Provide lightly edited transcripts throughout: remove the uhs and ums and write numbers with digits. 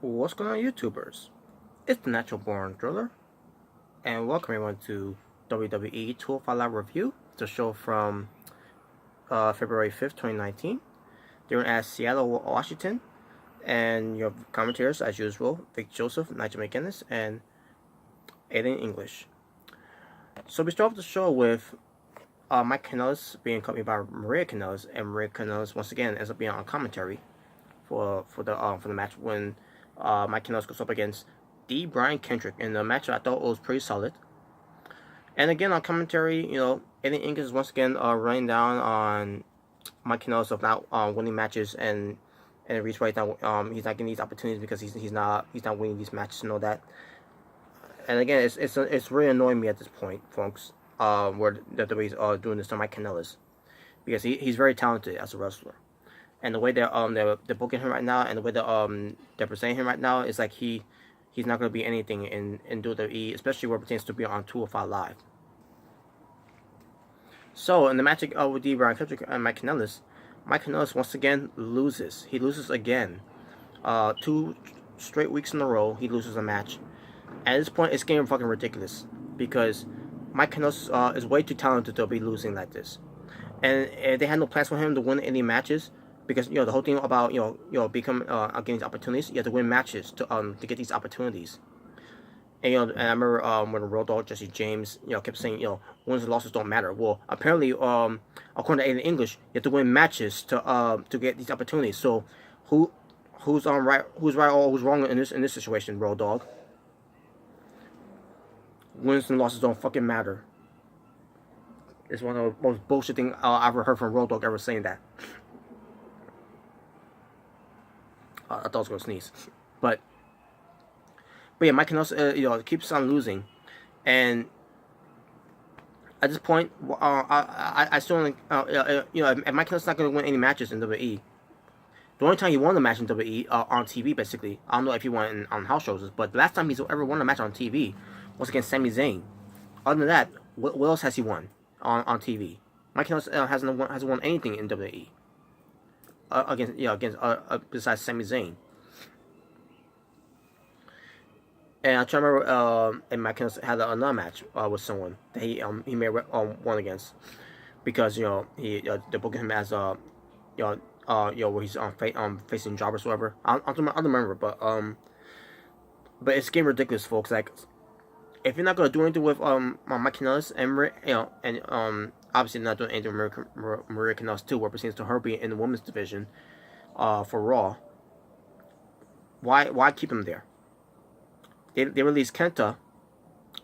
What's going on, YouTubers? It's the Natural Born Driller, and welcome everyone to WWE 205 Live Review, the show from February 5th, 2019. They're at Seattle, Washington, and your commentators, as usual, Vic Joseph, Nigel McGuinness, and Aiden English. So we start off the show with Mike Kanellis being accompanied by Maria Kanellis, and Maria Kanellis once again ends up being on commentary for the match when Mike Kanellis goes up against D. Brian Kendrick in the match. I thought was pretty solid. And again on commentary, Aiden English is once again running down on Mike Kanellis of not winning matches and the reason why he's not getting these opportunities because he's not winning these matches and all that. And again, it's really annoying me at this point, folks. Where WWE is doing this to Mike Kanellis because he's very talented as a wrestler. And the way they're booking him right now, and the way they're presenting him right now, is like he's not going to be anything in WWE, especially where it pertains to be on 205 Live. So in the match with D. Brian Kendrick and Mike Kanellis once again loses. He loses again. 2 straight weeks in a row, he loses a match. At this point, it's getting fucking ridiculous because Mike Kanellis is way too talented to be losing like this. And they had no plans for him to win any matches. Because the whole thing about getting these opportunities, you have to win matches to get these opportunities. And and I remember when Road Dogg Jesse James kept saying wins and losses don't matter. Well, apparently according to Aiden English, you have to win matches to get these opportunities. So who's right or who's wrong in this situation, Road Dogg? Wins and losses don't fucking matter. It's one of the most bullshit things I've ever heard from Road Dogg ever saying that. I thought I was gonna sneeze, but yeah, Mike Kanellis, keeps on losing, and at this point, I still think, if Mike Kanellis is not gonna win any matches in WWE, the only time he won a match in WWE on TV, basically, I don't know if he won on house shows, but the last time he's ever won a match on TV was against Sami Zayn. Other than that, what else has he won on TV? Mike Kanellis hasn't won anything in WWE. Besides Sami Zayn. And I try to remember, and Mike Kanellis had another match with someone that he may have won against because they're booking him as where he's facing jobbers or whatever. I don't remember, but it's getting ridiculous, folks. Like, if you're not gonna do anything with Mike Kanellis and obviously not doing anything with Maria Kanellis too, where it pertains to her being in the women's division for Raw. Why keep him there? They released Kenta,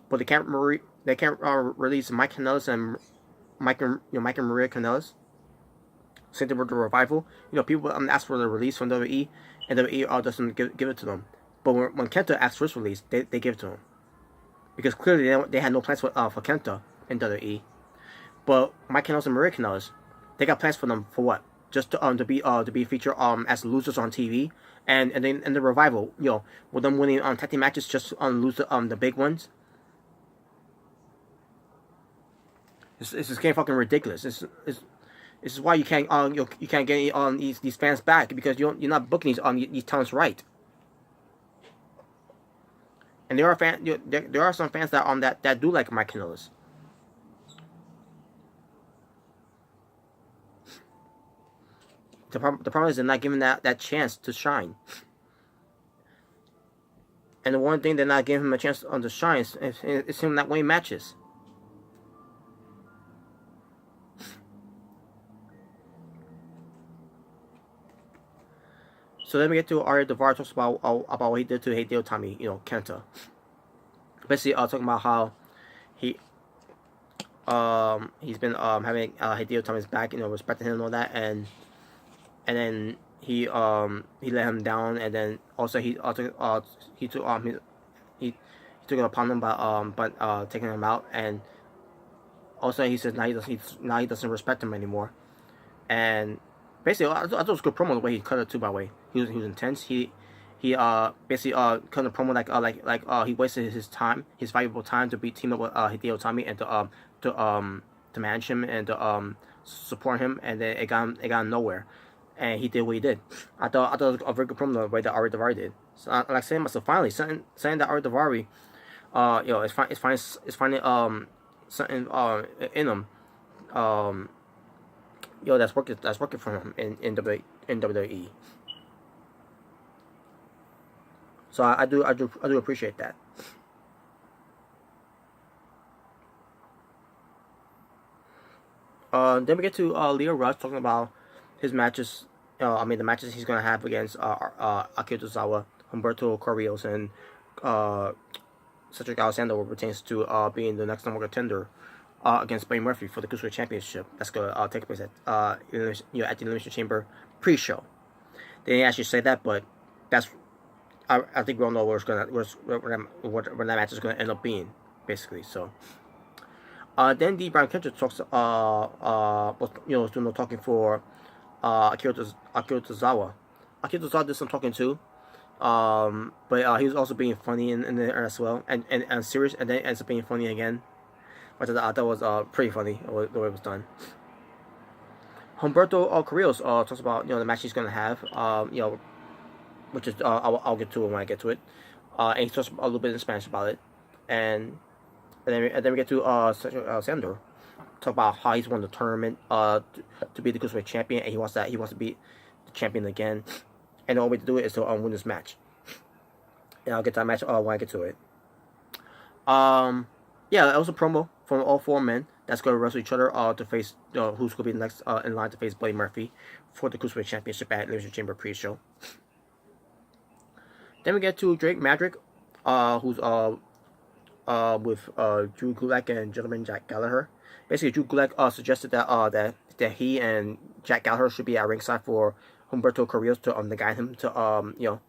but they can't release Mike Kanellis and Mike and Maria Kanellis. Same thing with the Revival. People ask for the release from WWE, and WWE doesn't give it to them. But when Kenta asked for his release, they give it to him because clearly they had no plans for Kenta in WWE. But Mike Kanellis and Maria Kanellis, they got plans for them for what? Just to be featured as losers on TV, and then in the Revival, with them winning tag team matches just lose the big ones. This is getting fucking ridiculous. This is why you can't you can't get these fans back because you're not booking these talents right. And there are some fans that do like Mike Kanellis. The problem is they're not giving that chance to shine. And the one thing they're not giving him a chance to shine is him not winning matches. So then we get to Arya Devar talks about what he did to Hideo Itami, Kenta. Basically, talking about how he's been having Hideo Itami's back, respecting him and all that, and then he let him down, and then also he took it upon him by taking him out, and also he says now he doesn't respect him anymore, and basically I thought it was a good promo the way he cut it too. By the way, he was intense. He basically cut a promo like he wasted his valuable time to team up with Hideo Itami and to manage him and to support him, and then it got nowhere. and he did what he did. I thought it was a very good promo the way that Ari Daivari did. So like saying myself, finally saying that Ari Daivari, it's finding something in him, that's working for him in WWE. So I do appreciate that. Then we get to Leo Rush talking about his matches. The matches he's gonna have against Akira Tozawa, Humberto Carrillo, and Cedric Alexander, what pertains to being the next number one contender against Buddy Murphy for the Cruiserweight Championship. That's gonna take place at at the Elimination Chamber pre-show. They didn't actually say that, but that's I think we all know where that match is gonna end up being, basically. So. Then the Brian Kendrick talks, was doing no talking for Akira Tozawa. Akira Tozawa did some talking too, but he was also being funny in there as well, and serious, and then ends up being funny again. Which I thought was pretty funny the way it was done. Humberto Carrillo talks about the match he's gonna have, which is I'll get to it when I get to it, and he talks a little bit in Spanish about it, and then we get to Alexander talk about how he's won the tournament to be the Cruiserweight champion, and he wants to be the champion again, and the only way to do it is to win this match. And I'll get to that match when I get to it. That was a promo from all four men that's going to wrestle each other to face who's going to be next in line to face Buddy Murphy for the Cruiserweight Championship at Elimination Chamber pre-show. Then we get to Drake Madrick, who's with Drew Gulak and gentleman Jack Gallagher. Basically, Drew Gulak suggested that he and Jack Gallagher should be at ringside for Humberto Carrillo to guide him to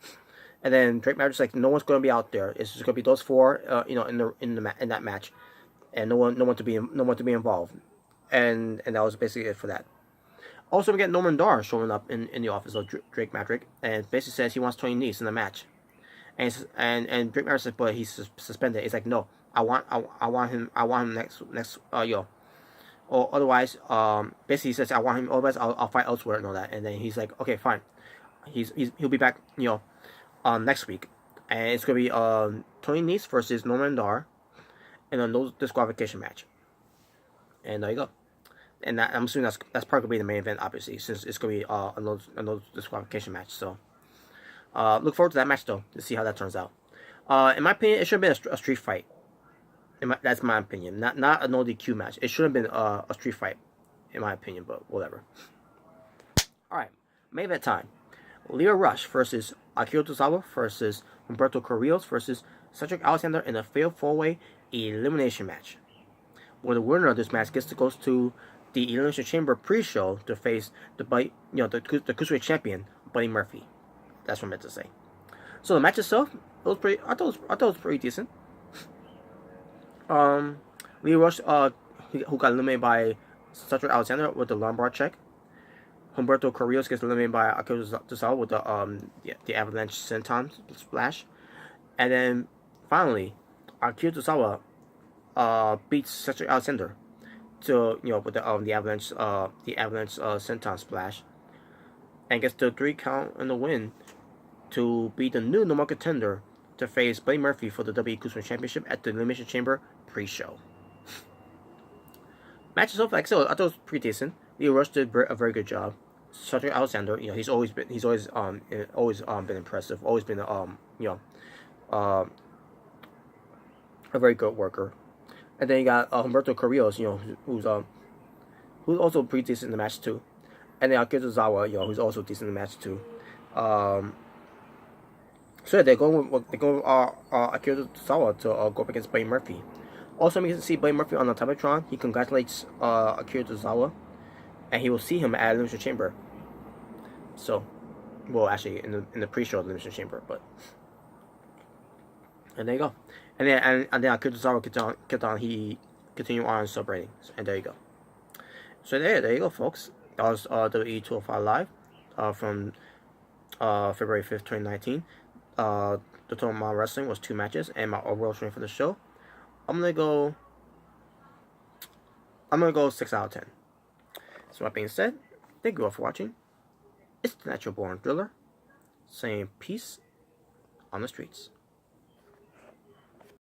and then Drake Madrick's like, no one's going to be out there. It's just going to be those four in that match, and no one to be involved, and that was basically it for that. Also, we get Norman Dar showing up in the office of Drake Madrick, and basically says he wants Tony Nese in the match. And Drake Madrick says, but he's suspended. It's like, no, I want him next or otherwise, basically he says I want him. Otherwise, I'll fight elsewhere and all that. And then he's like, okay, fine. He'll be back, next week, and it's gonna be Tony Nese versus Norman Dar in a no disqualification match. And there you go. And I'm assuming that's probably gonna be the main event, obviously, since it's gonna be a no disqualification match. So. Look forward to that match though to see how that turns out. In my opinion, it should have been a street fight. That's my opinion. Not a no DQ match. It should have been a street fight, in my opinion. But whatever. All right, main event time. Leo Rush versus Akira Tozawa versus Humberto Carrillo versus Cedric Alexander in a fatal four-way elimination match. Where the winner of this match gets to go to the Elimination Chamber pre-show to face the Cruiserweight champion Buddy Murphy. That's what I meant to say. So the match itself, I thought it was pretty decent. Leo Rush, who got eliminated by Cedric Alexander with the lumbar check. Humberto Carrillo gets eliminated by Akira Tozawa with the avalanche senton splash, and then finally, Akira Tozawa beats Cedric Alexander to with the avalanche senton splash, and gets the 3 count and the win to be the new number contender to face Buddy Murphy for the WWE Cruiserweight Championship at the Elimination Chamber pre-show. Match itself, like I said, I thought it was pretty decent. Leo Rush did a very good job. Cedric Alexander, he's always been impressive. Always been a very good worker. And then you got Humberto Carrillo, who's also pretty decent in the match too. And then Akira Tozawa, who's also decent in the match too. So they're going with Akira Tozawa to go up against Buddy Murphy. Also, we can see Buddy Murphy on the Titantron. He congratulates Akira Tozawa, and he will see him at Elimination Chamber. So, well, actually, in the pre-show of Elimination Chamber, but and there you go. And then Akira Tozawa he continued on celebrating, and there you go. So there you go, folks. That was WWE 205 Live from February 5th, 2019. The total amount of wrestling was 2 matches, and my overall rating for the show, I'm gonna go 6 out of 10. So that being said, thank you all for watching. It's the Natural Born Driller, saying peace on the streets.